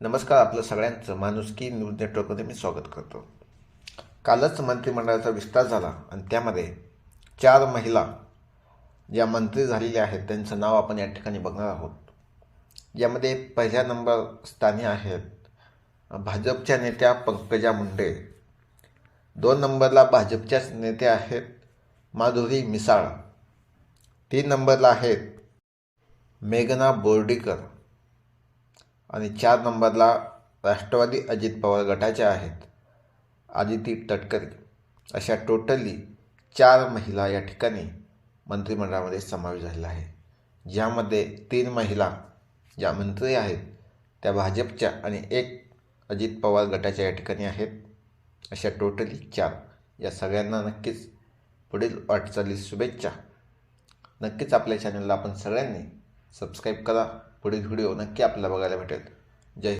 नमस्कार. आपलं सगळ्यांचं माणुसकी न्यूज नेटवर्कमध्ये मी स्वागत करतो. कालच मंत्रिमंडळाचा विस्तार झाला आणि त्यामध्ये 4 महिला ज्या मंत्री झालेल्या आहेत त्यांचं नाव आपण या ठिकाणी बघणार आहोत. यामध्ये पहिल्या नंबर स्थानी आहेत भाजपच्या नेत्या पंकजा मुंडे. 2 नंबरला भाजपच्याच नेत्या आहेत माधुरी मिसाळ. 3 नंबरला आहेत मेघना बोर्डीकर आणि 4 नंबरला राष्ट्रवादी अजित पवार गटाच्या आहेत आदिती तटकरे. अशा टोटली 4 महिला या ठिकाणी मंत्रिमंडळामध्ये समावेश झालेला आहे, ज्यामध्ये 3 महिला ज्या मंत्री आहेत त्या भाजपच्या आणि 1 अजित पवार गटाच्या या ठिकाणी आहेत. अशा टोटली 4. या सगळ्यांना नक्कीच पुढील वाटचालीस शुभेच्छा. नक्कीच आपल्या चॅनलला आपण सगळ्यांनी सबस्क्राईब करा. पुढील व्हिडिओ नक्की आपल्याला बघायला भेटेल. जय